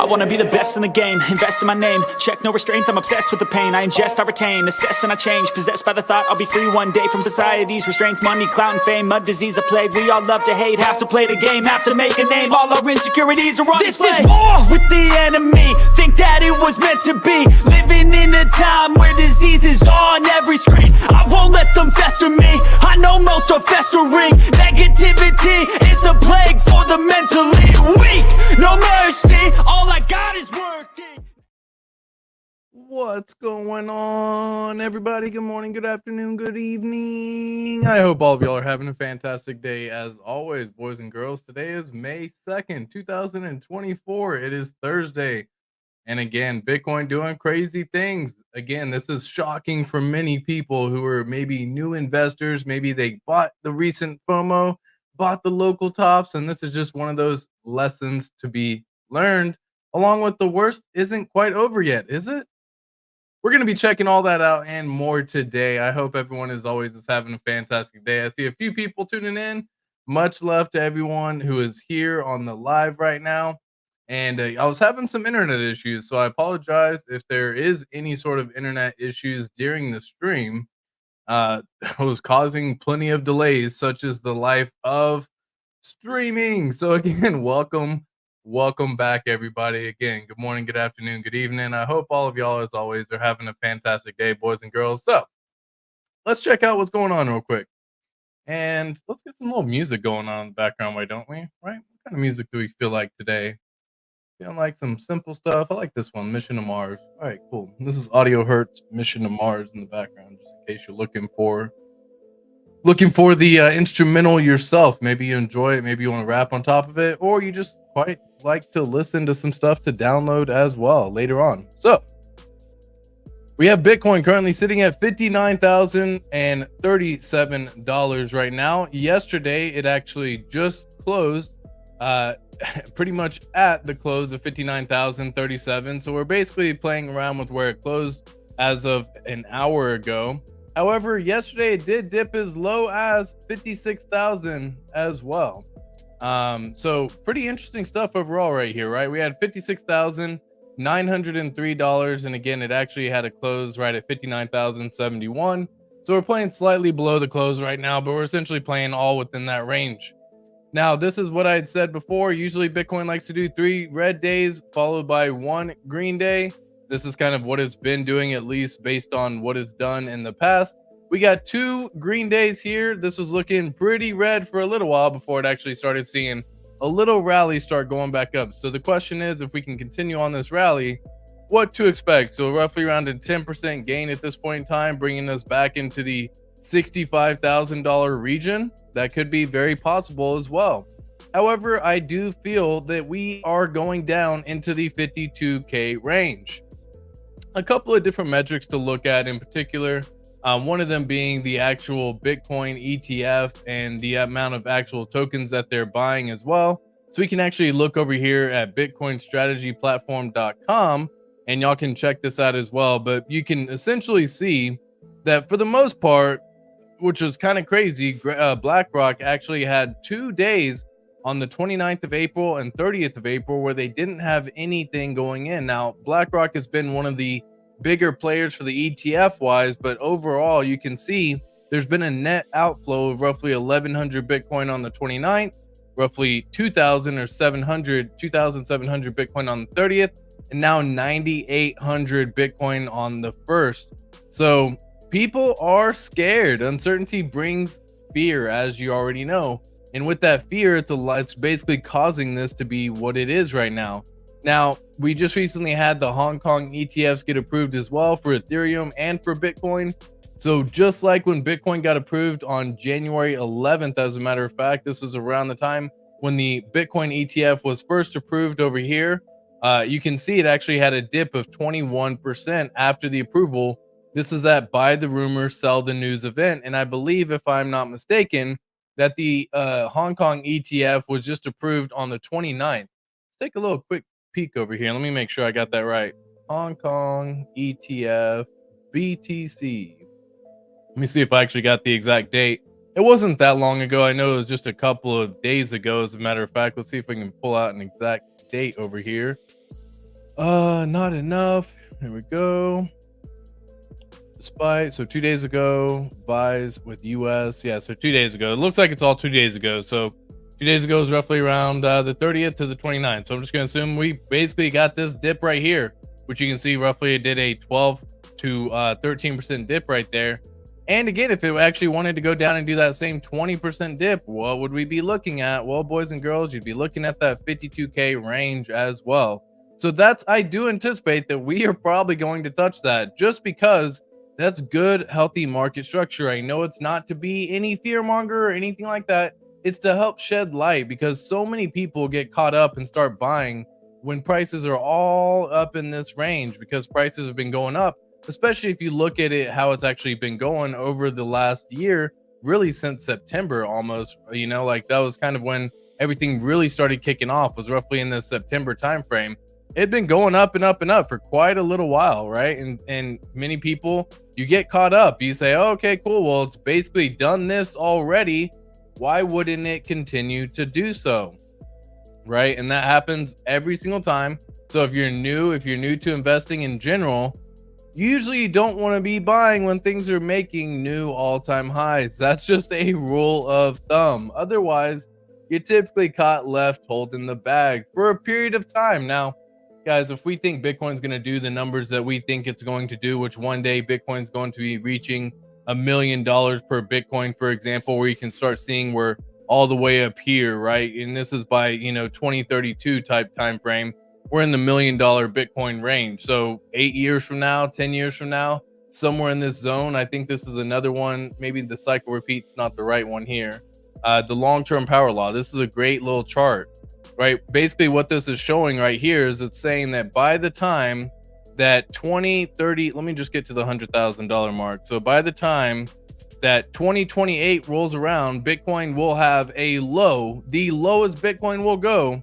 I wanna be the best in the game, invest in my name. Check no restraints, I'm obsessed with the pain. I ingest, I retain, assess and I change. Possessed by the thought I'll be free one day from society's restraints. Money, clout and fame, mud, disease, a plague. We all love to hate, have to play the game, have to make a name. All our insecurities are on display. This is war with the enemy, think that it was meant to be. Living in a time where disease is on every screen. I won't let them fester me, I know most are festering. Negativity is the plague for the mentally weak. No mercy, all I got is working. What's going on, everybody? Good morning, good afternoon, good evening. I hope all of y'all are having a fantastic day. As always, boys and girls, today is May 2nd, 2024. It is Thursday. And again, Bitcoin doing crazy things. Again, this is shocking for many people who are maybe new investors. Maybe they bought the recent FOMO, bought the local tops, and this is just one of those lessons to be learned. Along with the worst isn't quite over yet, is it? We're going to be checking all that out and more today. I hope everyone, as always, is having a fantastic day. I see a few people tuning in. Much love to everyone who is here on the live right now. And I was having some internet issues, so I apologize if there is any sort of internet issues during the stream. It was causing plenty of delays, such as the life of streaming. So again, welcome back, everybody. Again, good morning, good afternoon, good evening. I hope all of y'all, as always, are having a fantastic day, boys and girls. So let's check out what's going on real quick. And let's get some little music going on in the background, why don't we? Right? What kind of music do we feel like today? Feeling like some simple stuff. I like this one, Mission to Mars. All right, cool. This is Audio Hertz, Mission to Mars in the background, just in case you're looking for the instrumental yourself. Maybe you enjoy it, maybe you want to rap on top of it, or you just quite like to listen to some stuff to download as well later on. So we have Bitcoin currently sitting at $59,037 right now. Yesterday it actually just closed pretty much at the close of 59,037. So we're basically playing around with where it closed as of an hour ago. However, yesterday it did dip as low as 56,000 as well. So pretty interesting stuff overall right here, right? We had $56,903, and again, it actually had a close right at 59,071. So we're playing slightly below the close right now, but we're essentially playing all within that range. Now, this is what I had said before. Usually Bitcoin likes to do 3 red days followed by 1 green day. This is kind of what it's been doing, at least based on what it's done in the past. We got 2 green days here. This was looking pretty red for a little while before it actually started seeing a little rally start going back up. So the question is, if we can continue on this rally, what to expect? So roughly around a 10% gain at this point in time, bringing us back into the $65,000 region. That could be very possible as well. However, I do feel that we are going down into the 52K range. A couple of different metrics to look at in particular, one of them being the actual Bitcoin ETF and the amount of actual tokens that they're buying as well. So we can actually look over here at bitcoinstrategyplatform.com and y'all can check this out as well. But you can essentially see that for the most part, which was kind of crazy, BlackRock actually had 2 days on the 29th of April and 30th of April where they didn't have anything going in. Now, BlackRock has been one of the bigger players for the ETF wise, but overall you can see there's been a net outflow of roughly 1,100 Bitcoin on the 29th, roughly 2,700 Bitcoin on the 30th, and now 9,800 Bitcoin on the 1st. So people are scared. Uncertainty brings fear, as you already know. And with that fear, it's basically causing this to be what it is right now. Now, we just recently had the Hong Kong ETFs get approved as well for Ethereum and for Bitcoin. So just like when Bitcoin got approved on January 11th, as a matter of fact, this was around the time when the Bitcoin ETF was first approved over here. You can see it actually had a dip of 21% after the approval. This is at Buy the Rumor, Sell the News event. And I believe, if I'm not mistaken, that the Hong Kong ETF was just approved on the 29th. Let's take a little quick peek over here. Let me make sure I got that right. Hong Kong ETF BTC. Let me see if I actually got the exact date. It wasn't that long ago. I know it was just a couple of days ago, as a matter of fact. Let's see if we can pull out an exact date over here. Not enough. Here we go. Despite, so 2 days ago, buys with US. Yeah, so 2 days ago. It looks like it's all 2 days ago. So 2 days ago is roughly around the 30th to the 29th. So I'm just going to assume we basically got this dip right here, which you can see roughly it did a 12 to 13% dip right there. And again, if it actually wanted to go down and do that same 20% dip, what would we be looking at? Well, boys and girls, you'd be looking at that 52K range as well. So that's, I do anticipate that we are probably going to touch that, just because that's good, healthy market structure. I know it's not to be any fear monger or anything like that. It's to help shed light, because so many people get caught up and start buying when prices are all up in this range, because prices have been going up, especially if you look at it, how it's actually been going over the last year, really since September almost, you know, like that was kind of when everything really started kicking off, was roughly in the September timeframe. It'd been going up and up and up for quite a little while, right? And many people, you get caught up. You say, oh, okay, cool. Well, it's basically done this already. Why wouldn't it continue to do so? Right? And that happens every single time. So if you're new to investing in general, usually you don't want to be buying when things are making new all-time highs. That's just a rule of thumb. Otherwise, you're typically caught left holding the bag for a period of time. Now, guys, if we think Bitcoin's going to do the numbers that we think it's going to do, which one day Bitcoin's going to be reaching $1 million per Bitcoin, for example, where you can start seeing we're all the way up here, right? And this is by, 2032 type time frame. We're in the $1 million Bitcoin range. So 8 years from now, 10 years from now, somewhere in this zone. I think this is another one. Maybe the cycle repeat's not the right one here. The long-term power law. This is a great little chart, right? Basically what this is showing right here is it's saying that by the time that 2030, let me just get to the $100,000 mark. So by the time that 2028 rolls around, Bitcoin will have a low. The lowest Bitcoin will go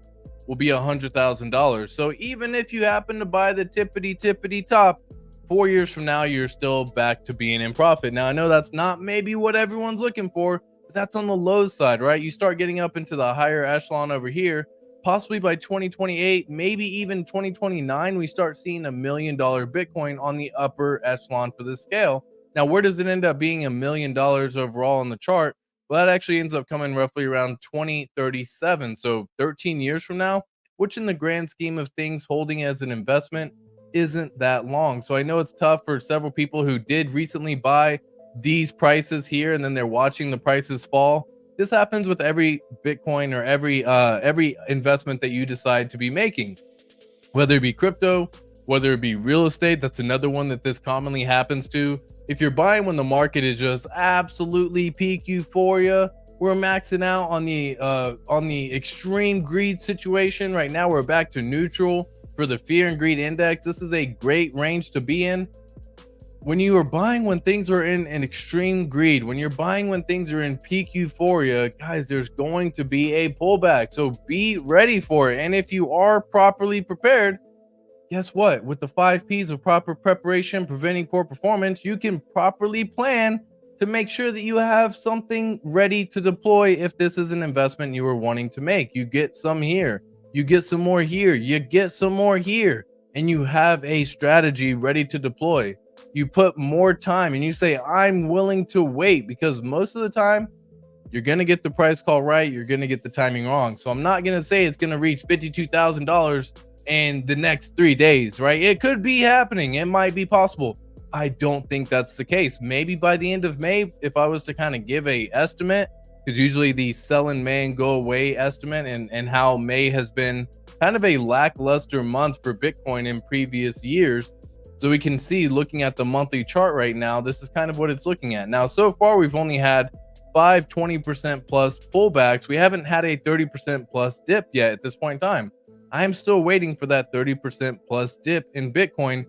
will be $100,000. So even if you happen to buy the tippity top, 4 years from now, you're still back to being in profit. Now, I know that's not maybe what everyone's looking for, but that's on the low side, right? You start getting up into the higher echelon over here. Possibly by 2028, maybe even 2029, we start seeing $1 million Bitcoin on the upper echelon for this scale. Now, where does it end up being $1 million overall on the chart? Well, that actually ends up coming roughly around 2037. So 13 years from now, which in the grand scheme of things, holding as an investment isn't that long. So I know it's tough for several people who did recently buy these prices here, and then they're watching the prices fall. This happens with every Bitcoin or every investment that you decide to be making, whether it be crypto, whether it be real estate. That's another one that this commonly happens to. If you're buying when the market is just absolutely peak euphoria, we're maxing out on the extreme greed situation. Right now, we're back to neutral for the fear and greed index. This is a great range to be in. When you are buying when things are in an extreme greed, when you're buying when things are in peak euphoria, guys, there's going to be a pullback. So be ready for it. And if you are properly prepared, guess what? With the 5 P's of proper preparation, preventing poor performance, you can properly plan to make sure that you have something ready to deploy if this is an investment you are wanting to make. You get some here, you get some more here, you get some more here, and you have a strategy ready to deploy. You put more time and you say, I'm willing to wait, because most of the time you're going to get the price call right. You're going to get the timing wrong. So I'm not going to say it's going to reach $52,000 in the next 3 days, right? It could be happening. It might be possible. I don't think that's the case. Maybe by the end of May, if I was to kind of give a estimate, because usually the sell in May and go away estimate, and how May has been kind of a lackluster month for Bitcoin in previous years. So we can see, looking at the monthly chart right now, this is kind of what it's looking at. Now, so far, we've only had 5 20% plus pullbacks. We haven't had a 30% plus dip yet at this point in time. I'm still waiting for that 30% plus dip in Bitcoin.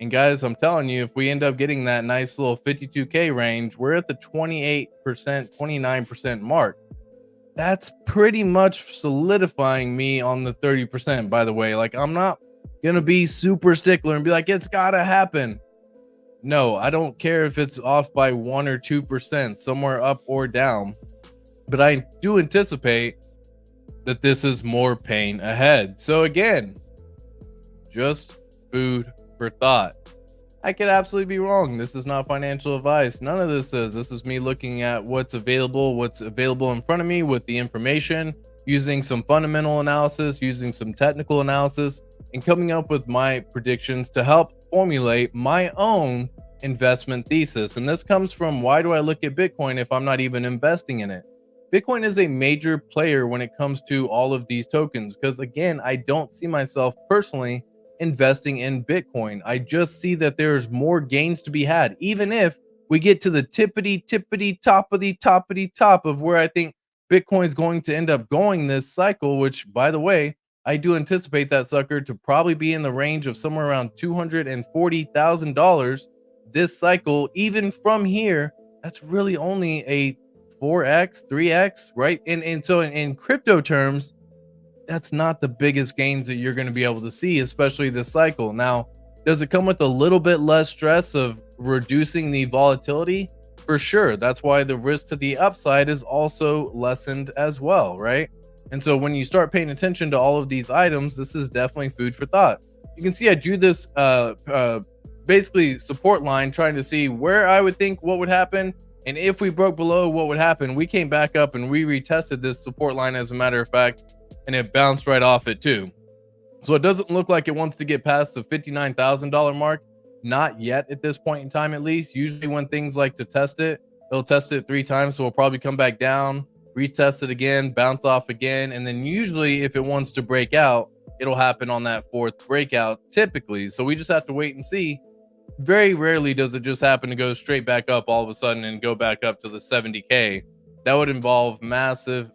And guys, I'm telling you, if we end up getting that nice little 52K range, we're at the 28%, 29% mark. That's pretty much solidifying me on the 30%, by the way. Like, I'm not gonna be super stickler and be like, it's gotta happen. No, I don't care if it's off by 1 or 2%, somewhere up or down. But I do anticipate that this is more pain ahead. So again, just food for thought. I could absolutely be wrong. This is not financial advice. None of this is. This is me looking at what's available in front of me with the information, using some fundamental analysis, using some technical analysis, and coming up with my predictions to help formulate my own investment thesis. And this comes from, why do I look at Bitcoin if I'm not even investing in it? Bitcoin is a major player when it comes to all of these tokens, because again, I don't see myself personally investing in Bitcoin. I just see that there's more gains to be had, even if we get to the tippity top of where I think Bitcoin's going to end up going this cycle, which, by the way, I do anticipate that sucker to probably be in the range of somewhere around $240,000 this cycle. Even from here, that's really only a 4x, 3x, right? And so in crypto terms, that's not the biggest gains that you're going to be able to see, especially this cycle. Now, does it come with a little bit less stress of reducing the volatility? For sure. That's why the risk to the upside is also lessened as well, right? And so when you start paying attention to all of these items, this is definitely food for thought. You can see I drew this basically support line, trying to see where I would think what would happen. And if we broke below, what would happen? We came back up and we retested this support line, as a matter of fact, and it bounced right off it too. So it doesn't look like it wants to get past the $59,000 mark. Not yet at this point in time, at least. Usually when things like to test it, they'll test it 3 times. So we'll probably come back down, retest it again, bounce off again. And then usually if it wants to break out, it'll happen on that 4th breakout typically. So we just have to wait and see. Very rarely does it just happen to go straight back up all of a sudden and go back up to the 70K. That would involve massive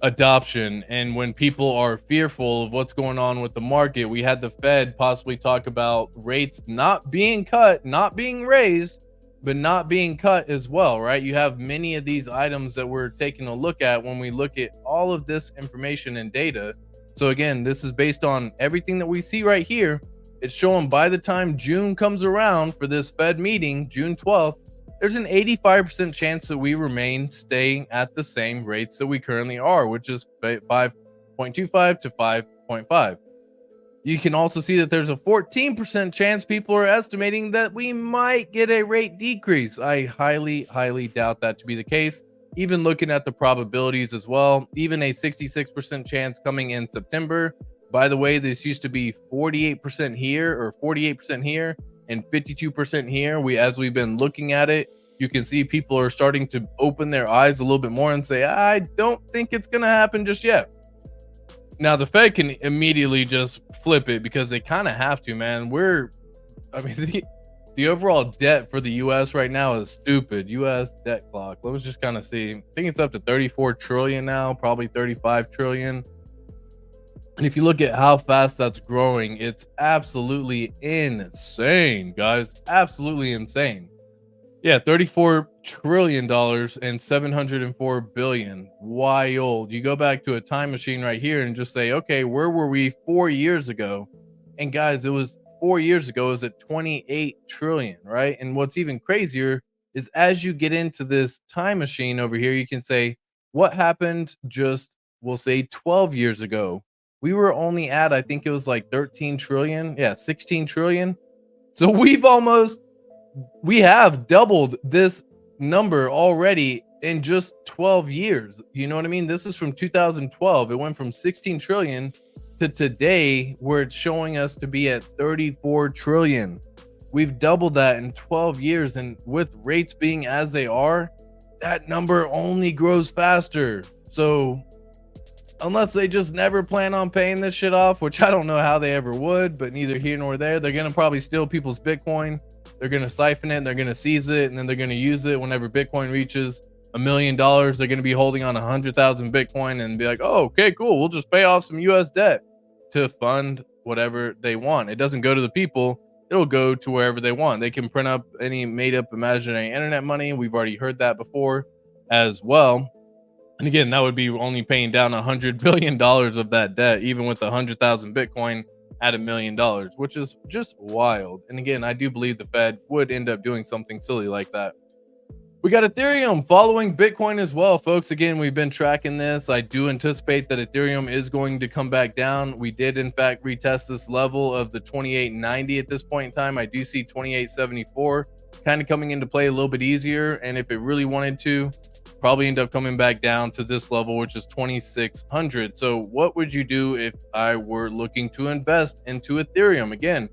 adoption. And when people are fearful of what's going on with the market, we had the Fed possibly talk about rates not being cut, not being raised, but not being cut as well, right? You have many of these items that we're taking a look at when we look at all of this information and data. So again, this is based on everything that we see right here. It's showing by the time June comes around for this Fed meeting, June 12th, there's an 85% chance that we remain staying at the same rates that we currently are, which is 5.25 to 5.5. You can also see that there's a 14% chance people are estimating that we might get a rate decrease. I highly doubt that to be the case. Even looking at the probabilities as well, even a 66% chance coming in September. By the way, this used to be 48% here or 48% here and 52% here. As we've been looking at it, you can see people are starting to open their eyes a little bit more and say, I don't think it's going to happen just yet. Now, the Fed can immediately just flip it because they kind of have to, man. The overall debt for the U.S. right now is stupid. U.S. debt clock. Let's just kind of see. I think it's up to 34 trillion now, probably 35 trillion. And if you look at how fast that's growing, it's absolutely insane, guys. Absolutely insane. Yeah, $34 trillion and 704 billion. Wild. You go back to a time machine right here and just say, okay, where were we 4 years ago? And guys, it was 4 years ago, it was at 28 trillion, right? And what's even crazier is as you get into this time machine over here, you can say, what happened just, we'll say 12 years ago? We were only at, I think it was like 13 trillion. Yeah, 16 trillion. So we have doubled this number already in just 12 years. You know what I mean? This is from 2012. It went from 16 trillion to today, where it's showing us to be at 34 trillion. We've doubled that in 12 years. And with rates being as they are, that number only grows faster. So unless they just never plan on paying this shit off, which I don't know how they ever would, but neither here nor there, they're going to probably steal people's Bitcoin. They're going to siphon it, they're going to seize it, and then they're going to use it whenever Bitcoin reaches $1 million. They're going to be holding on 100,000 Bitcoin and be like, oh, okay, cool. We'll just pay off some US debt to fund whatever they want. It doesn't go to the people. It'll go to wherever they want. They can print up any made up imaginary internet money. We've already heard that before as well. And again, that would be only paying down $100 billion of that debt, even with 100,000 Bitcoin at $1 million, which is just wild. And again, I do believe the Fed would end up doing something silly like that. We got Ethereum following Bitcoin as well, folks. Again, we've been tracking this. I do anticipate that Ethereum is going to come back down. We did, in fact, retest this level of the 2890 at this point in time. I do see 2874 kind of coming into play a little bit easier. And if it really wanted to, probably end up coming back down to this level, which is 2600. So what would you do if I were looking to invest into Ethereum? Again,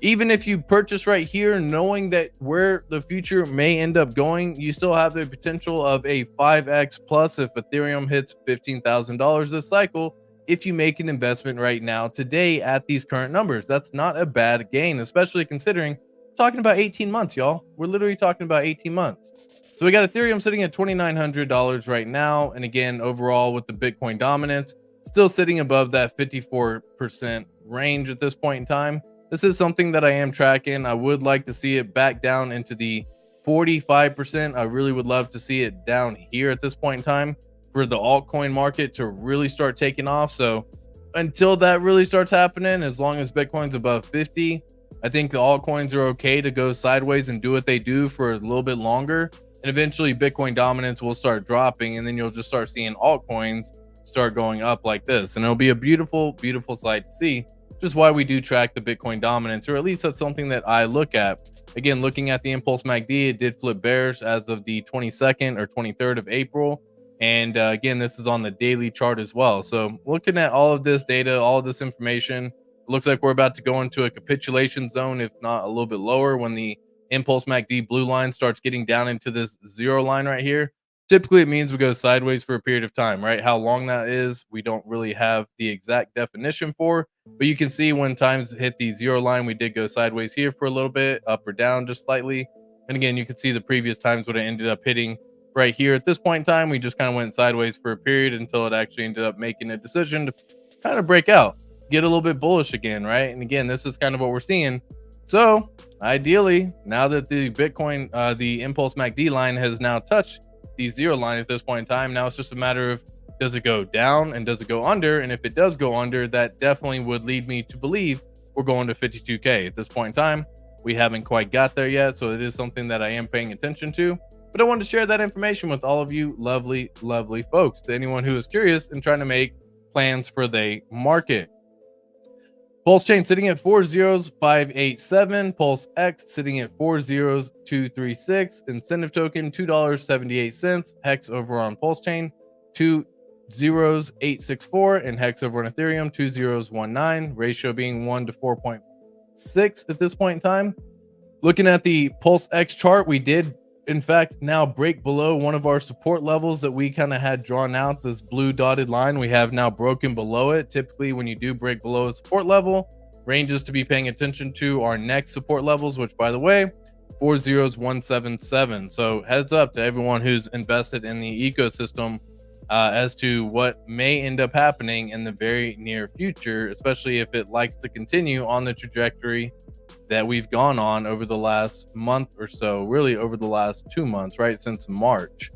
even if you purchase right here, knowing that where the future may end up going, you still have the potential of a 5x plus if Ethereum hits $15,000 this cycle. If you make an investment right now today at these current numbers, that's not a bad gain, especially considering talking about 18 months, y'all. We're literally talking about 18 months. So we got Ethereum sitting at $2,900 right now. And again, overall with the Bitcoin dominance, still sitting above that 54% range at this point in time. This is something that I am tracking. I would like to see it back down into the 45%. I really would love to see it down here at this point in time for the altcoin market to really start taking off. So until that really starts happening, as long as Bitcoin's above 50, I think the altcoins are okay to go sideways and do what they do for a little bit longer. And eventually Bitcoin dominance will start dropping, and then you'll just start seeing altcoins start going up like this. And it'll be a beautiful, beautiful sight to see. Just why we do track the Bitcoin dominance, or at least that's something that I look at. Again, looking at the Impulse MACD, it did flip bearish as of the 22nd or 23rd of April. And again, this is on the daily chart as well. So looking at all of this data, all of this information, it looks like we're about to go into a capitulation zone, if not a little bit lower, when the Impulse MACD blue line starts getting down into this zero line right here. Typically, it means we go sideways for a period of time, right? How long that is, we don't really have the exact definition for, but you can see when times hit the zero line, we did go sideways here for a little bit, up or down just slightly. And again, you can see the previous times when it ended up hitting right here. At this point in time, we just kind of went sideways for a period until it actually ended up making a decision to kind of break out, get a little bit bullish again, right? And again, this is kind of what we're seeing. So ideally, now that the Bitcoin, the Impulse MACD line has now touched the zero line at this point in time, now it's just a matter of, does it go down and does it go under? And if it does go under, that definitely would lead me to believe we're going to 52K. At this point in time, we haven't quite got there yet, so it is something that I am paying attention to. But I wanted to share that information with all of you lovely, lovely folks, to anyone who is curious and trying to make plans for the market. PulseChain sitting at 40587. Pulse X sitting at 40236. Incentive token $2.78. Hex over on PulseChain 20864, and Hex over on Ethereum 2019. Ratio being 1 to 4.6 at this point in time. Looking at the Pulse X chart, we did in fact now break below one of our support levels that we kind of had drawn out. This blue dotted line, we have now broken below it. Typically when you do break below a support level, ranges to be paying attention to our next support levels, which by the way, 40177. So heads up to everyone who's invested in the ecosystem as to what may end up happening in the very near future, especially if it likes to continue on the trajectory that we've gone on over the last month or so, really over the last 2 months, right? Since March,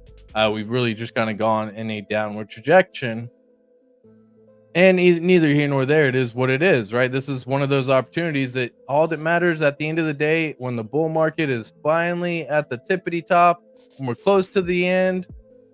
we've really just kind of gone in a downward trajectory. And neither here nor there, it is what it is, right? This is one of those opportunities that all that matters at the end of the day, when the bull market is finally at the tippity top, when we're close to the end,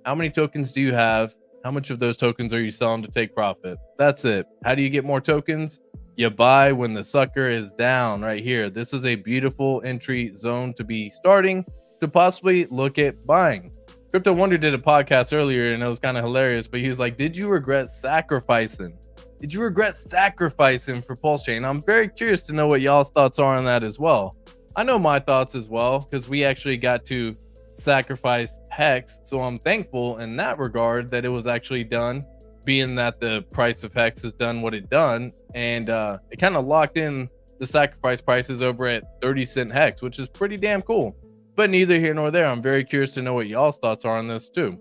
how many tokens do you have? How much of those tokens are you selling to take profit? That's it. How do you get more tokens? You buy when the sucker is down right here. This is a beautiful entry zone to be starting to possibly look at buying. Crypto Wonder did a podcast earlier and it was kind of hilarious, but he was like, did you regret sacrificing? Did you regret sacrificing for PulseChain? I'm very curious to know what y'all's thoughts are on that as well. I know my thoughts as well, because we actually got to sacrifice Hex. So I'm thankful in that regard that it was actually done, being that the price of Hex has done what it done. And it kind of locked in the sacrifice prices over at 30-cent Hex, which is pretty damn cool. But neither here nor there. I'm very curious to know what y'all's thoughts are on this too.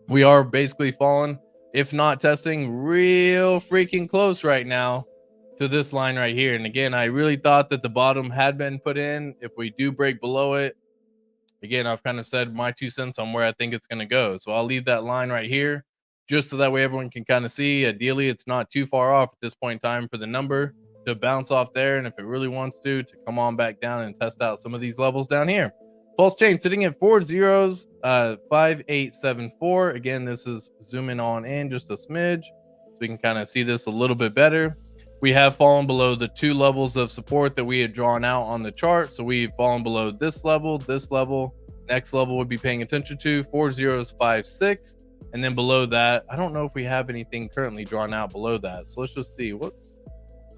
We are basically falling, if not testing, real freaking close right now to this line right here. And again, I really thought that the bottom had been put in. If we do break below it, again, I've kind of said my 2 cents on where I think it's going to go. So I'll leave that line right here just so that way everyone can kind of see. Ideally, it's not too far off at this point in time for the number to bounce off there. And if it really wants to come on back down and test out some of these levels down here. PulseChain sitting at 4 zeros, 5874. Again, this is zooming on in just a smidge so we can kind of see this a little bit better. We have fallen below the 2 levels of support that we had drawn out on the chart. So we've fallen below this level. Next level would be paying attention to 4056. And then below that, I don't know if we have anything currently drawn out below that. So let's just see. Let's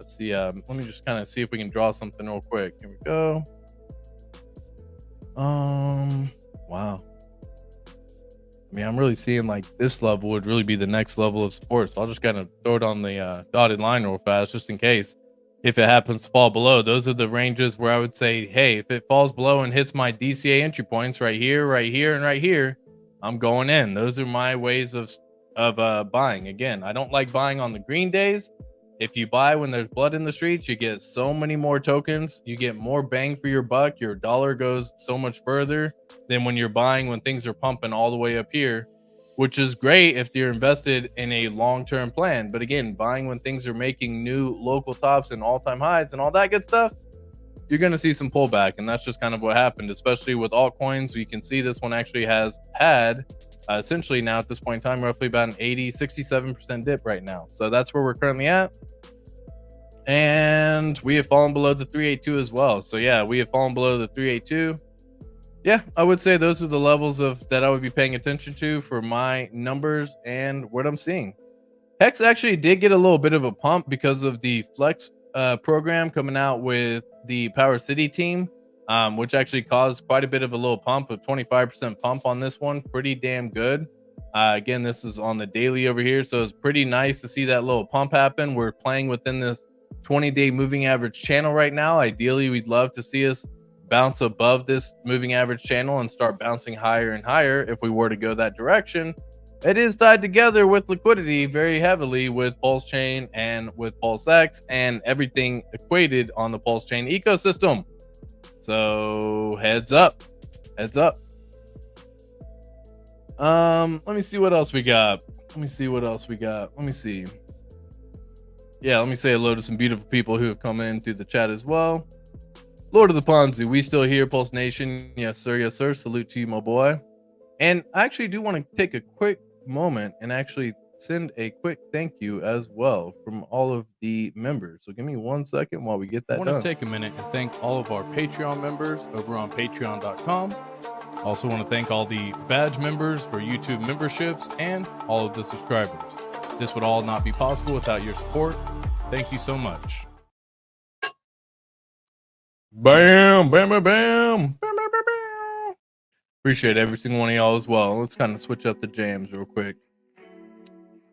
see. Let me just kind of see if we can draw something real quick. Here we go. Wow. I mean, I'm really seeing like this level would really be the next level of support. So I'll just kind of throw it on the dotted line real fast, just in case if it happens to fall below. Those are the ranges where I would say, hey, if it falls below and hits my DCA entry points right here, and right here, I'm going in. Those are my ways of buying. Again, I don't like buying on the green days. If you buy when there's blood in the streets, you get so many more tokens. You get more bang for your buck. Your dollar goes so much further than when you're buying when things are pumping all the way up here, which is great if you're invested in a long-term plan. But again, buying when things are making new local tops and all-time highs and all that good stuff, you're going to see some pullback. And that's just kind of what happened, especially with altcoins. You can see this one actually has had essentially now at this point in time, roughly about an 67% dip right now. So that's where we're currently at. And we have fallen below the 382 as well. So yeah, we have fallen below the 382. Yeah, I would say those are the levels of that I would be paying attention to for my numbers and what I'm seeing. Hex actually did get a little bit of a pump because of the Flex program coming out with the Power City team, which actually caused quite a bit of a little pump, a 25% pump on this one. Pretty damn good. Again, this is on the daily over here, so it's pretty nice to see that little pump happen. We're playing within this 20-day moving average channel right now. Ideally, we'd love to see us bounce above this moving average channel and start bouncing higher and higher if we were to go that direction. It is tied together with liquidity very heavily with PulseChain and with PulseX and everything equated on the PulseChain ecosystem. So heads up. Let me see what else we got. Let me see. Yeah, let me say hello to some beautiful people who have come in through the chat as well. Lord of the Ponzi, we still here, Pulse Nation. Yes, sir. Salute to you, my boy. And I actually do want to take a quick moment and actually send a quick thank you as well from all of the members. So give me 1 second while we get that done. I want to take a minute and thank all of our Patreon members over on patreon.com. Also want to thank all the badge members for YouTube memberships and all of the subscribers. This would all not be possible without your support. Thank you so much. Bam. Appreciate every single one of y'all as well. Let's kind of switch up the jams real quick.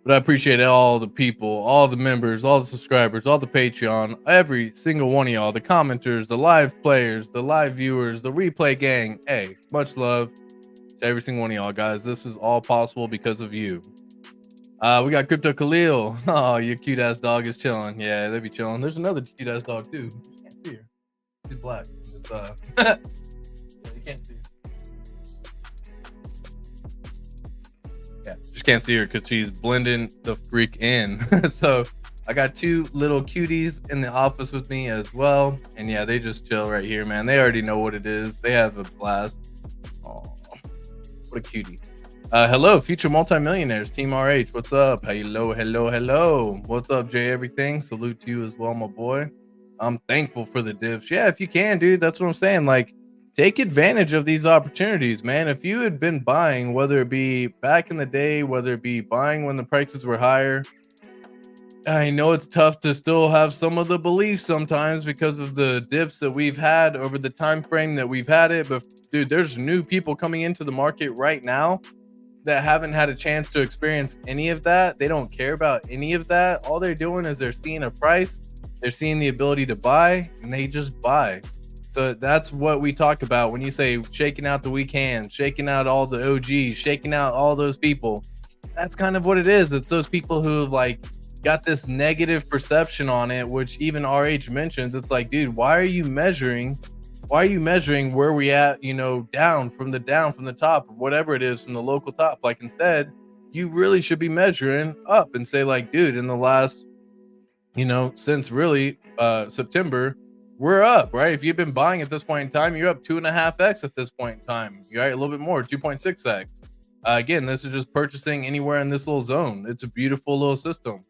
But I appreciate all the people, all the members, all the subscribers, all the Patreon, every single one of y'all, the commenters, the live players, the live viewers, the replay gang. Hey, much love to every single one of y'all, guys. This is all possible because of you. We got Crypto Khalil. Oh, your cute ass dog is chilling. Yeah, they be chilling. There's another cute ass dog too. You can't see her. She's black. It's yeah, you can't see her. Yeah, just can't see her because she's blending the freak in. So I got 2 little cuties in the office with me as well. And yeah, they just chill right here, man. They already know what it is. They have a blast. Oh, what a cutie. Hello, future multimillionaires, Team RH. What's up? Hello. What's up, Jay? Everything. Salute to you as well, my boy. I'm thankful for the dips. Yeah, if you can, dude, that's what I'm saying. Like, take advantage of these opportunities, man. If you had been buying, whether it be back in the day, whether it be buying when the prices were higher, I know it's tough to still have some of the beliefs sometimes because of the dips that we've had over the time frame that we've had it. But dude, there's new people coming into the market right now that haven't had a chance to experience any of that. They don't care about any of that. All they're doing is they're seeing a price, they're seeing the ability to buy, and they just buy. So that's what we talk about when you say shaking out the weak hands, shaking out all the OGs, shaking out all those people. That's kind of what it is. It's those people who have like got this negative perception on it, which even RH mentions. It's like, dude, why are you measuring where we at, down from the top of whatever it is from the local top? Like, instead, you really should be measuring up and say, like, dude, in the last, since really September, we're up, right? If you've been buying at this point in time, you're up 2.5x at this point in time. You're right, a little bit more, 2.6x. Again, this is just purchasing anywhere in this little zone. It's a beautiful little system.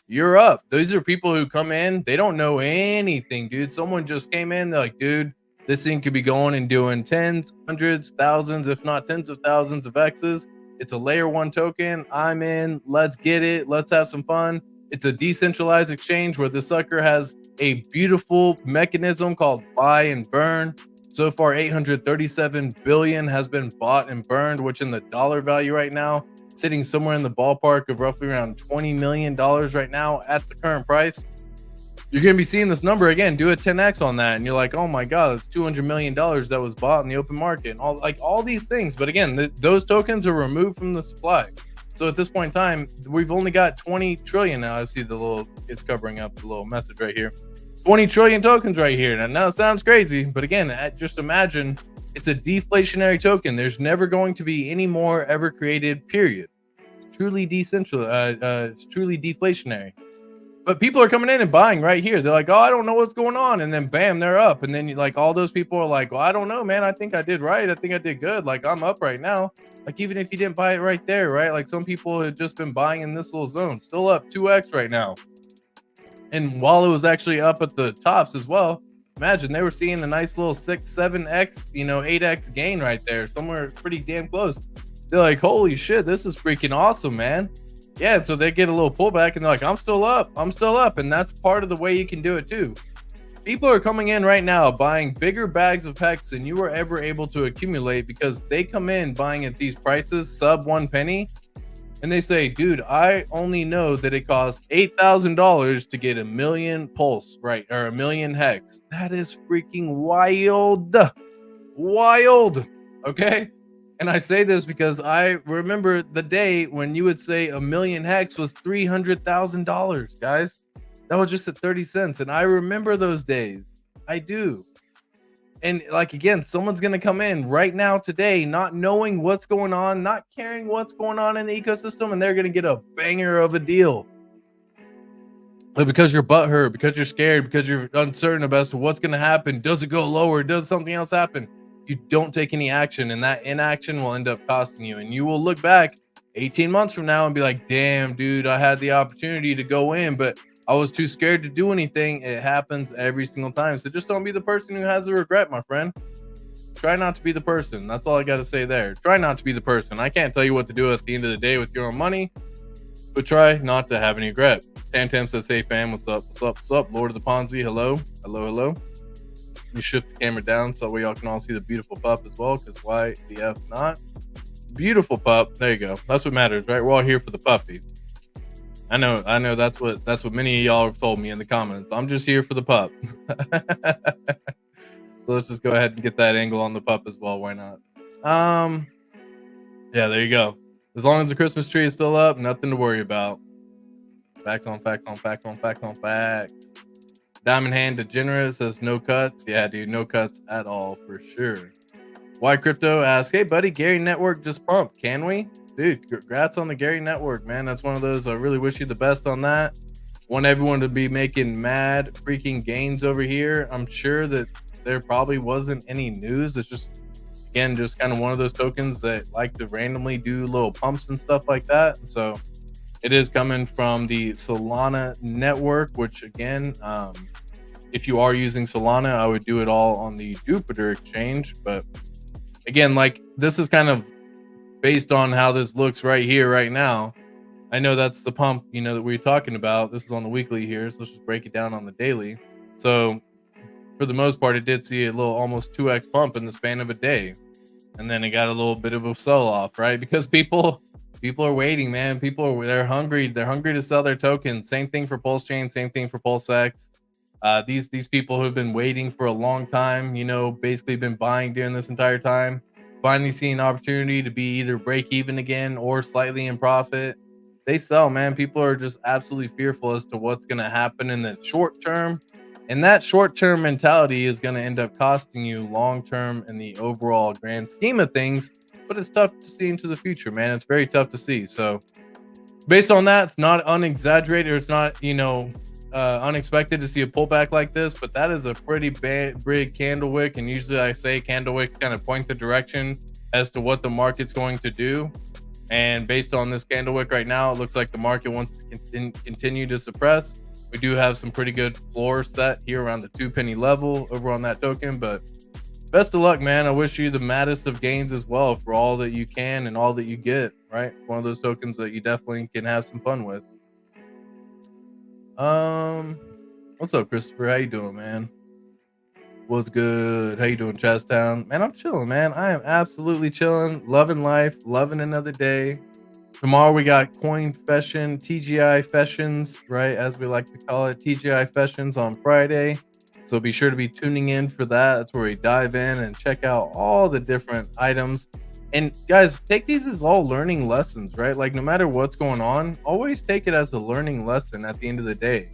You're up. These are people who come in, they don't know anything, dude. Someone just came in, they're like, dude, this thing could be going and doing tens, hundreds, thousands, if not tens of thousands of X's. It's a layer 1 token. I'm in. Let's get it. Let's have some fun. It's a decentralized exchange where the sucker has a beautiful mechanism called buy and burn. So far, 837 billion has been bought and burned, which in the dollar value right now, sitting somewhere in the ballpark of roughly around $20 million right now at the current price. You're going to be seeing this number again, do a 10x on that. And you're like, oh my God, it's $200 million that was bought in the open market and all these things. But again, those tokens are removed from the supply. So at this point in time, we've only got 20 trillion now. I see it's covering up the little message right here. 20 trillion tokens right here. Now, I know it sounds crazy, but again, just imagine it's a deflationary token. There's never going to be any more ever created, period. It's truly decentralized. It's truly deflationary. But people are coming in and buying right here. They're like, oh, I don't know what's going on. And then bam, they're up. And then like all those people are like, well, I don't know, man. I think I did right. I think I did good. Like I'm up right now. Like even if you didn't buy it right there, right? Like some people have just been buying in this little zone, still up 2x right now. And while it was actually up at the tops as well, imagine they were seeing a nice little 6, 7x, 8x gain right there, somewhere pretty damn close. They're like, holy shit, this is freaking awesome, man. Yeah, so they get a little pullback and they're like, I'm still up. And that's part of the way you can do it too. People are coming in right now buying bigger bags of hex than you were ever able to accumulate because they come in buying at these prices, sub 1 penny. And they say, dude, I only know that it costs $8,000 to get 1 million pulse, right? Or 1 million hex. That is freaking wild. Wild. Okay. And I say this because I remember the day when you would say 1 million hex was $300,000, guys. That was just at 30 cents. And I remember those days. I do. And like, again, someone's going to come in right now today, not knowing what's going on, not caring what's going on in the ecosystem. And they're going to get a banger of a deal. But because you're butthurt, because you're scared, because you're uncertain about what's going to happen, does it go lower? Does something else happen? You don't take any action, and that inaction will end up costing you. And you will look back 18 months from now and be like, damn, dude, I had the opportunity to go in, but I was too scared to do anything. It happens every single time. So just don't be the person who has a regret, my friend. Try not to be the person. That's all I got to say there. Try not to be the person. I can't tell you what to do at the end of the day with your own money, but try not to have any regret. Tam says, hey fam, what's up? What's up? What's up? Lord of the Ponzi, hello. Hello, hello. You shift the camera down so y'all can all see the beautiful pup as well, because why the F not? Beautiful pup. There you go. That's what matters, right? We're all here for the puppy. I know that's what many of y'all have told me in the comments. I'm just here for the pup. So let's just go ahead and get that angle on the pup as well. Why not? Yeah, there you go. As long as the Christmas tree is still up, nothing to worry about. Facts on facts on facts on facts on facts. Diamond Hand Degenerate says no cuts. Yeah, dude, no cuts at all for sure. Why Crypto asks, hey buddy, Gary Network just pumped. Can we? Dude, congrats on the Gary Network, man. That's one of those. I really wish you the best on that. Want everyone to be making mad freaking gains over here. I'm sure that there probably wasn't any news. It's just, again, just kind of one of those tokens that like to randomly do little pumps and stuff like that. And so it is coming from the Solana network, which again, if you are using Solana, I would do it all on the Jupiter exchange. But again, like this is kind of based on how this looks right here, right now. I know that's the pump, that we're talking about. This is on the weekly here, so let's just break it down on the daily. So for the most part, it did see a little almost 2x pump in the span of a day. And then it got a little bit of a sell off, right? Because people are waiting, man. They're hungry. They're hungry to sell their tokens. Same thing for PulseChain, same thing for PulseX. These people who have been waiting for a long time, basically been buying during this entire time, finally seeing an opportunity to be either break even again or slightly in profit. They sell, man. People are just absolutely fearful as to what's going to happen in the short term. And that short-term mentality is going to end up costing you long-term in the overall grand scheme of things. But it's tough to see into the future, man. It's very tough to see. So based on that, it's not unexaggerated. It's not, unexpected to see a pullback like this, but that is a pretty big candle wick. And usually I say candle wicks kind of point the direction as to what the market's going to do. And based on this candle wick right now, it looks like the market wants to continue to suppress. We do have some pretty good floor set here around the 2 penny level over on that token, but best of luck, man. I wish you the maddest of gains as well for all that you can and all that you get, right? One of those tokens that you definitely can have some fun with. What's up, Christopher? How you doing, man? What's good? How you doing, Chastown? Man, I'm chilling, man. I am absolutely chilling, loving life, loving another day. Tomorrow we got Coin Fashion, TGI Fashions, right? As we like to call it, TGI Fashions on Friday. So be sure to be tuning in for that. That's where we dive in and check out all the different items. And guys, take these as all learning lessons, right? Like no matter what's going on, always take it as a learning lesson at the end of the day,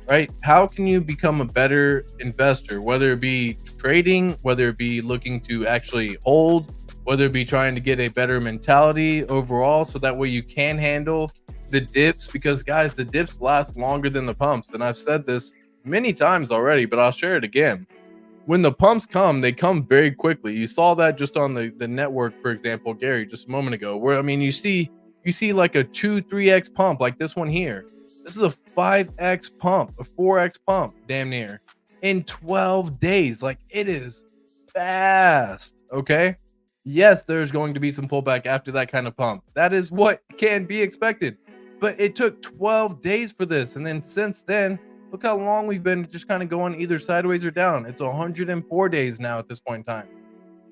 right? How can you become a better investor, whether it be trading, whether it be looking to actually hold, whether it be trying to get a better mentality overall, so that way you can handle the dips, because guys, the dips last longer than the pumps. And I've said this many times already, but I'll share it again. When the pumps come, they come very quickly. You saw that just on the network, for example, Gary, just a moment ago, where I mean, you see like a 2-3x pump like this one here. This is a 5x pump, a 4x pump, damn near, in 12 days. Like, it is fast. Okay, yes, there's going to be some pullback after that kind of pump. That is what can be expected, but it took 12 days for this. And then since then, look how long we've been just kind of going either sideways or down. It's 104 days now at this point in time.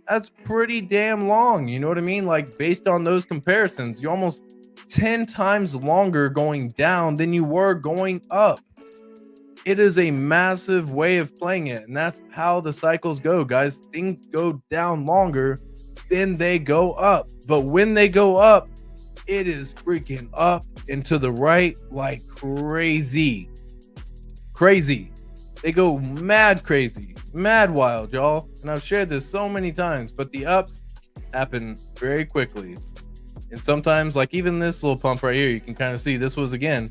That's pretty damn long. You know what I mean? Like, based on those comparisons, you're almost 10 times longer going down than you were going up. It is a massive way of playing it. And that's how the cycles go, guys. Things go down longer than they go up. But when they go up, it is freaking up and to the right like crazy. Crazy. They go mad crazy, mad wild, y'all. And I've shared this so many times, but the ups happen very quickly. And sometimes, like even this little pump right here, you can kind of see this was, again,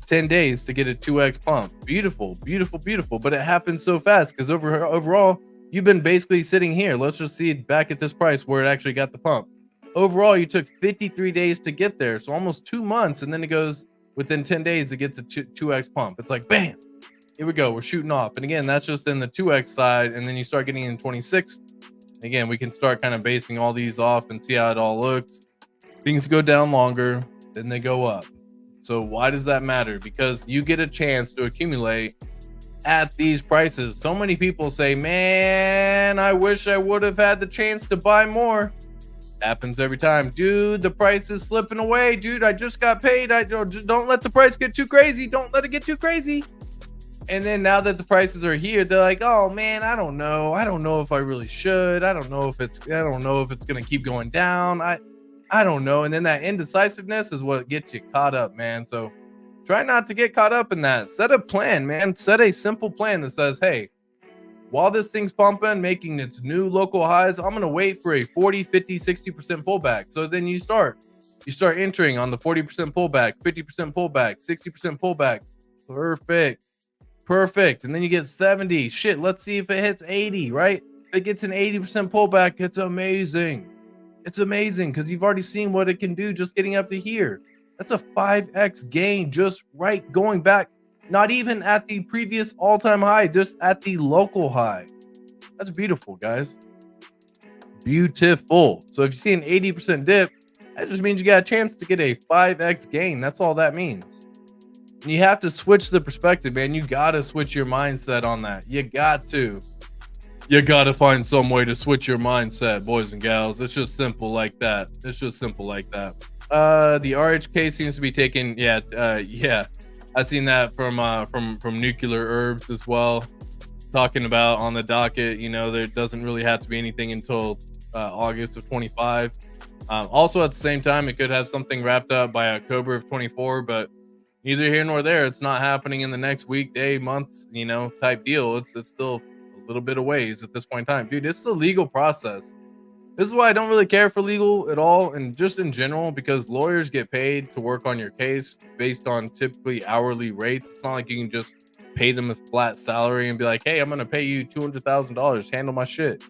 10 days to get a 2x pump. Beautiful, beautiful, beautiful. But it happens so fast because overall, you've been basically sitting here. Let's just see it back at this price where it actually got the pump. Overall, you took 53 days to get there. So almost 2 months. And then it goes within 10 days, it gets a 2x pump. It's like, bam. Here we go. We're shooting off. And again, that's just in the 2x side. And then you start getting in 26. Again, we can start kind of basing all these off and see how it all looks. Things go down longer, then they go up. So why does that matter? Because you get a chance to accumulate at these prices. So many people say, man, I wish I would have had the chance to buy more. Happens every time. Dude, the price is slipping away. Dude, I just got paid. Don't let the price get too crazy. Don't let it get too crazy. And then now that the prices are here, they're like, oh man, I don't know if I really should. I don't know if it's gonna keep going down. I don't know. And then that indecisiveness is what gets you caught up, man. So try not to get caught up in that. Set a plan, man. Set a simple plan that says, hey, while this thing's pumping, making its new local highs, I'm gonna wait for a 40, 50, 60% pullback. So then you start entering on the 40% pullback, 50% pullback, 60% pullback. Perfect. And then you get 70. Shit, let's see if it hits 80, right? If it gets an 80% pullback, it's amazing. It's amazing because you've already seen what it can do just getting up to here. That's a 5x gain just right going back, not even at the previous all-time high, just at the local high. That's beautiful, guys. Beautiful. So if you see an 80% dip, that just means you got a chance to get a 5x gain. That's all that means. You have to switch the perspective, man. You got to switch your mindset on that. You got to find some way to switch your mindset, boys and gals. It's just simple like that. The RHK seems to be taking, yeah. I've seen that from Nuclear Herbs as well, talking about on the docket, you know, there doesn't really have to be anything until August of 25. Also at the same time, it could have something wrapped up by October of 24, but neither here nor there. It's not happening in the next week, day, months, you know, type deal. It's still a little bit of ways at this point in time. Dude, it's a legal process. This is why I don't really care for legal at all, and just in general, because lawyers get paid to work on your case based on typically hourly rates. It's not like you can just pay them a flat salary and be like, hey, I'm going to pay you $200,000, handle my shit.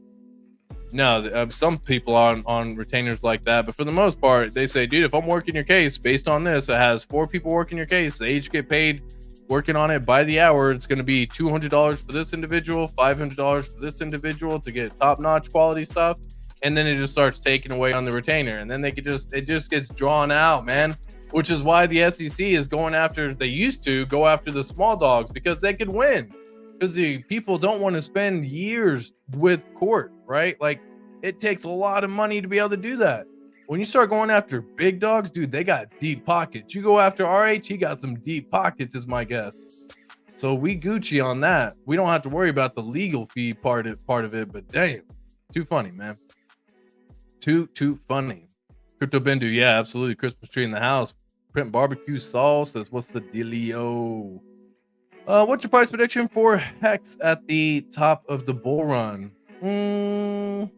No, some people are on retainers like that, but for the most part, they say, dude, if I'm working your case based on this, it has 4 people working your case, they each get paid working on it by the hour. It's going to be $200 for this individual, $500 for this individual to get top-notch quality stuff, and then it just starts taking away on the retainer, and then it just gets drawn out, man. Which is why the SEC is going after, they used to go after the small dogs, because they could win. Because the people don't want to spend years with court, right? Like, it takes a lot of money to be able to do that. When you start going after big dogs, dude, they got deep pockets. You go after RH, he got some deep pockets, is my guess. So we Gucci on that. We don't have to worry about the legal fee part of it, but damn, too funny, man. Too funny. Crypto Bendu, yeah, absolutely. Christmas tree in the house. Print barbecue sauce says, what's the dealio? What's your price prediction for Hex at the top of the bull run? I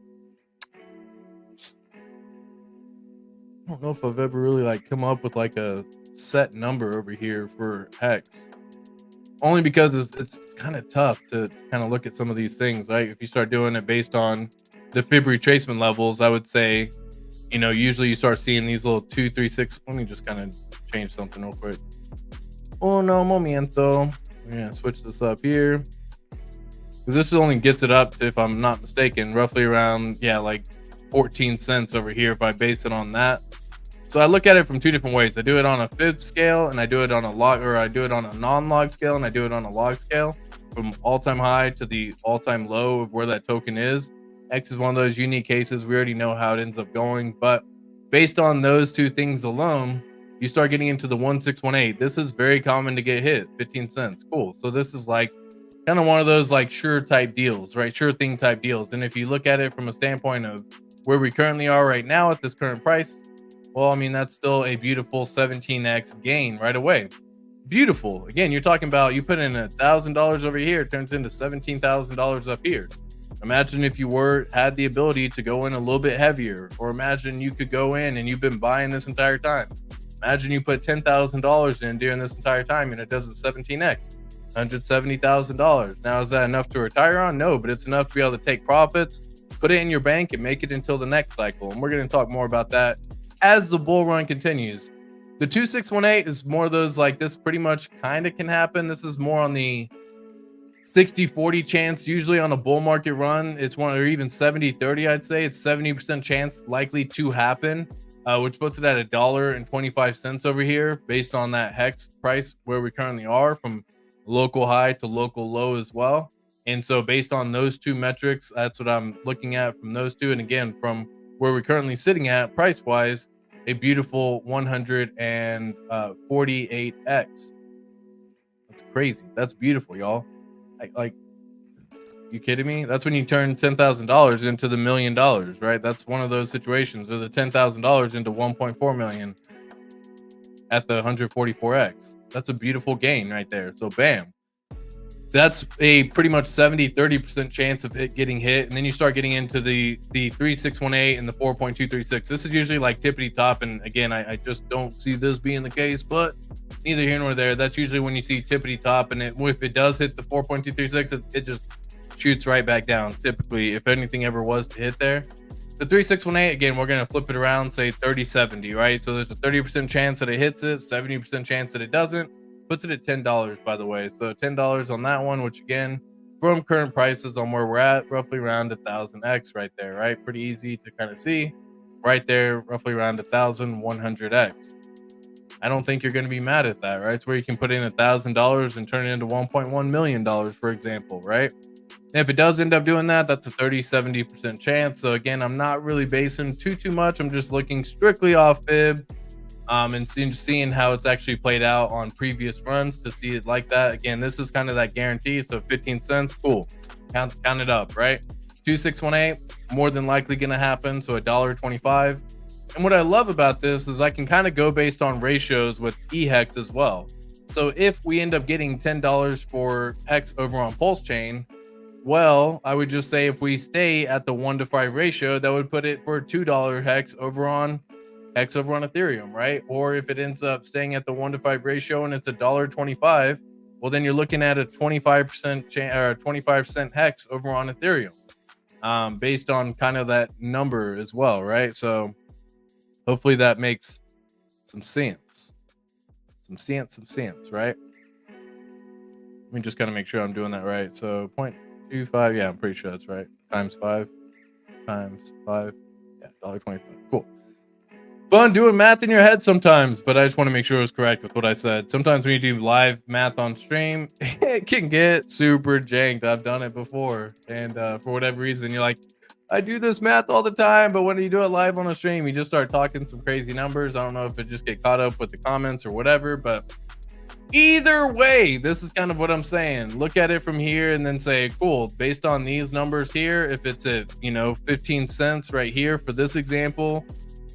don't know if I've ever really like come up with like a set number over here for Hex. Only because it's kind of tough to kind of look at some of these things, right? If you start doing it based on the fib retracement levels, I would say, you know, usually you start seeing these little 2, 3, 6. Let me just kind of change something real quick. Oh no momento. We're gonna switch this up here, because this only gets it up to, if I'm not mistaken, roughly around, yeah, like 14 cents over here if I base it on that. So I look at it from 2 different ways. I do it on a fib scale, and I do it on a log, or I do it on a non-log scale, and I do it on a log scale, from all-time high to the all-time low of where that token is. X is one of those unique cases. We already know how it ends up going, but based on those 2 things alone, you start getting into the 1618. This is very common to get hit, 15 cents. Cool. So this is like kind of one of those like sure type deals, right? Sure thing type deals. And if you look at it from a standpoint of where we currently are right now at this current price, well, I mean, that's still a beautiful 17x gain right away. Beautiful. Again, you're talking about, you put in $1,000 over here, it turns into $17,000 up here. Imagine if you had the ability to go in a little bit heavier, or imagine you could go in and you've been buying this entire time. Imagine you put $10,000 in during this entire time and it does a 17x, $170,000. Now, is that enough to retire on? No, but it's enough to be able to take profits, put it in your bank, and make it until the next cycle. And we're going to talk more about that as the bull run continues. The 2618 is more of those, like, this pretty much kind of can happen. This is more on the 60-40 chance usually on a bull market run. It's one, or even 70-30, I'd say. It's 70% chance likely to happen, which puts it at $1.25 over here based on that Hex price where we currently are, from local high to local low as well. And so based on those 2 metrics, that's what I'm looking at from those 2. And again, from where we're currently sitting at price wise, a beautiful 148x. That's crazy. That's beautiful, y'all. Like, you kidding me? That's when you turn $10,000 into the $1 million, right? That's one of those situations, or the $10,000 into 1.4 million at the 144x. That's a beautiful gain right there. So bam, that's a pretty much 70-30% chance of it getting hit. And then you start getting into the 3618 and the 4.236. This is usually like tippity top, and again, I just don't see this being the case, but neither here nor there. That's usually when you see tippity top, and if it does hit the 4.236, it just shoots right back down, typically, if anything ever was to hit there. The 3618, again, we're going to flip it around, say 3070, right? So there's a 30% chance that it hits it, 70% chance that it doesn't. Puts it at $10, by the way. So $10 on that one, which again, from current prices on where we're at, roughly around 1,000x right there, right? Pretty easy to kind of see right there, roughly around 1,100x. I don't think you're going to be mad at that, right? It's where you can put in $1,000 and turn it into $1.1 million, for example, right? And if it does end up doing that, that's a 30-70% chance. So again, I'm not really basing too much. I'm just looking strictly off fib, and seeing how it's actually played out on previous runs to see it like that. Again, this is kind of that guarantee. So 15 cents, cool. Count it up, right? 2618, more than likely going to happen. So $1.25. And what I love about this is I can kind of go based on ratios with eHex as well. So if we end up getting $10 for Hex over on PulseChain, well, I would just say if we stay at the 1-to-5 ratio, that would put it for $2 Hex over on Ethereum, right? Or if it ends up staying at the 1-to-5 ratio and it's $1.25, well, then you're looking at a 25% or 25% hex over on Ethereum, based on kind of that number as well, right? So hopefully that makes some sense, right? Let me just kind of make sure I'm doing that right. So 0.25, yeah, I'm pretty sure that's right. Times 5, yeah, $1.25. Cool. Fun doing math in your head sometimes, but I just want to make sure it was correct with what I said. Sometimes when you do live math on stream, it can get super janked. I've done it before, and for whatever reason, you're like, I do this math all the time, but when you do it live on a stream, you just start talking some crazy numbers. I don't know if it just get caught up with the comments or whatever, but either way, this is kind of what I'm saying. Look at it from here and then say, cool, based on these numbers here, if it's at, 15 cents right here for this example,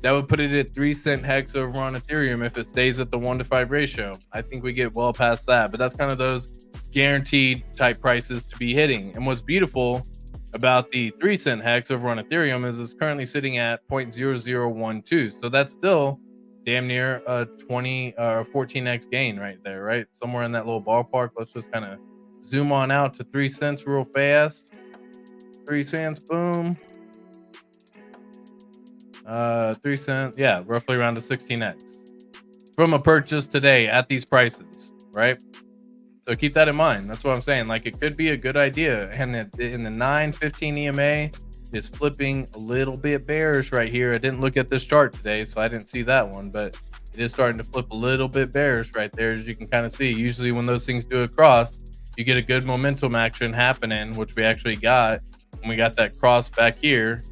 that would put it at 3-cent hex over on Ethereum if it stays at the 1-to-5 ratio. I think we get well past that, but that's kind of those guaranteed type prices to be hitting. And what's beautiful about the 3-cent hex over on Ethereum is it's currently sitting at 0.0012. So that's still damn near a 20 or 14x gain right there, right? Somewhere in that little ballpark. Let's just kind of zoom on out to 3 cents real fast. 3 cents, boom. 3 cents, yeah, roughly around a 16x from a purchase today at these prices, right? So keep that in mind. That's what I'm saying. Like, it could be a good idea. And in the 915 EMA is flipping a little bit bearish right here. I didn't look at this chart today, so I didn't see that one, but it is starting to flip a little bit bearish right there, as you can kind of see. Usually when those things do a cross, you get a good momentum action happening, which we actually got when we got that cross back here,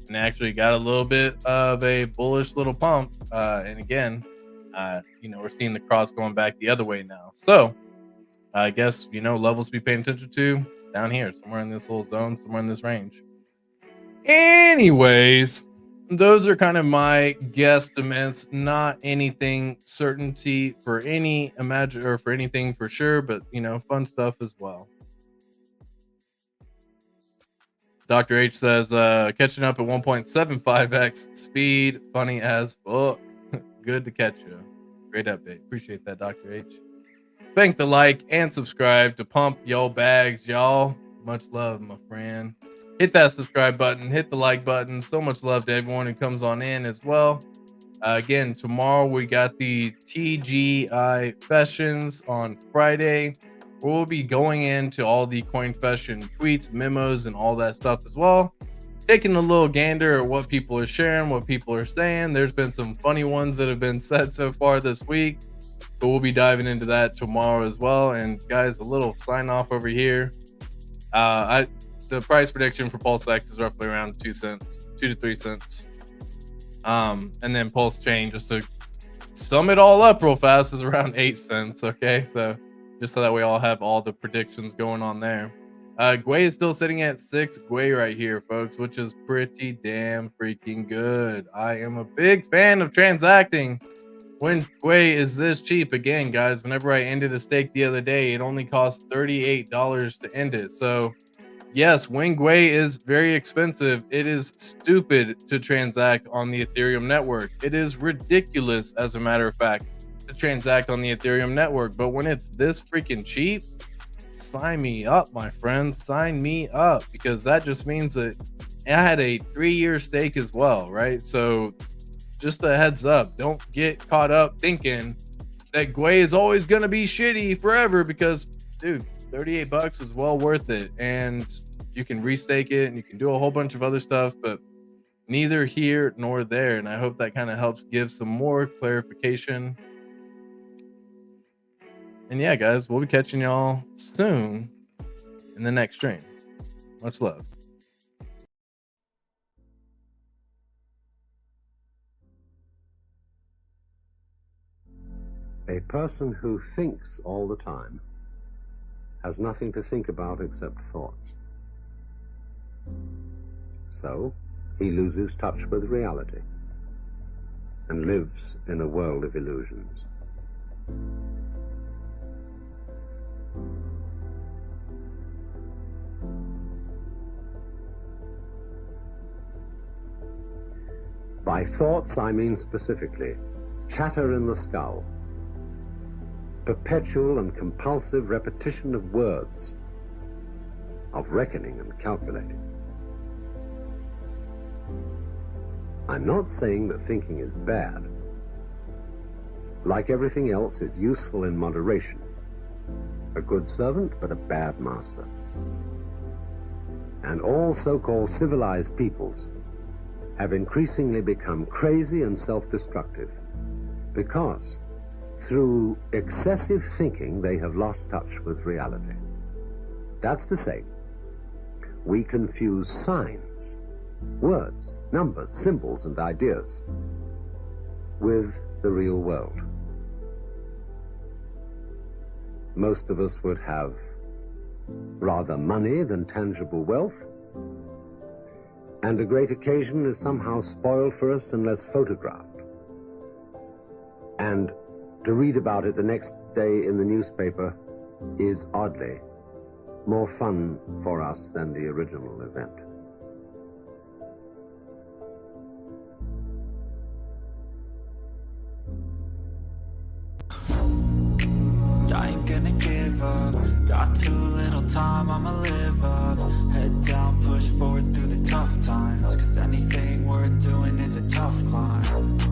and actually got a little bit of a bullish little pump. And again, we're seeing the cross going back the other way now. So I guess, levels to be paying attention to down here, somewhere in this little zone, somewhere in this range. Anyways, those are kind of my guesstimates, not anything certainty for any or for anything for sure, but fun stuff as well. Dr. H says, catching up at 1.75x speed, funny as fuck. Good to catch you. Great update. Appreciate that, Dr. H. Spank the like and subscribe to pump yo bags, y'all. Much love, my friend. Hit that subscribe button, hit the like button. So much love to everyone who comes on in as well. Again, tomorrow we got the TGI Fashions on Friday. We'll be going into all the CoinFession tweets, memos, and all that stuff as well. Taking a little gander at what people are sharing, what people are saying. There's been some funny ones that have been said so far this week, but we'll be diving into that tomorrow as well. And guys, a little sign off over here. The price prediction for PulseX is roughly around 2 cents, 2 to 3 cents. And then PulseChain, just to sum it all up real fast, is around 8 cents. Okay, so just so that we all have all the predictions going on there. Gwei is still sitting at 6 Gwei right here, folks, which is pretty damn freaking good. I am a big fan of transacting when Gwei is this cheap. Again, guys, whenever I ended a stake the other day, it only cost $38 to end it. So yes, when Gwei is very expensive, it is stupid to transact on the Ethereum network. It is ridiculous, as a matter of fact, to transact on the Ethereum network. But when it's this freaking cheap, sign me up, my friends. Sign me up, because that just means that I had a 3-year stake as well, right? So just a heads up, don't get caught up thinking that Gwei is always going to be shitty forever, because, dude, $38 is well worth it, and you can restake it and you can do a whole bunch of other stuff, but neither here nor there. And I hope that kind of helps give some more clarification. And yeah, guys, we'll be catching y'all soon in the next stream. Much love. A person who thinks all the time has nothing to think about except thoughts. So he loses touch with reality and lives in a world of illusions. By thoughts, I mean specifically chatter in the skull, perpetual and compulsive repetition of words, of reckoning and calculating. I'm not saying that thinking is bad. Like everything else, it's useful in moderation. A good servant, but a bad master. And all so-called civilized peoples have increasingly become crazy and self-destructive because through excessive thinking they have lost touch with reality. That's to say, we confuse signs, words, numbers, symbols, and ideas with the real world. Most of us would have rather money than tangible wealth, and a great occasion is somehow spoiled for us unless photographed. And to read about it the next day in the newspaper is oddly more fun for us than the original event. I ain't gonna give up. Got too little time, I'ma live up. Head down, push forward through the tough times, 'cause anything worth doing is a tough climb.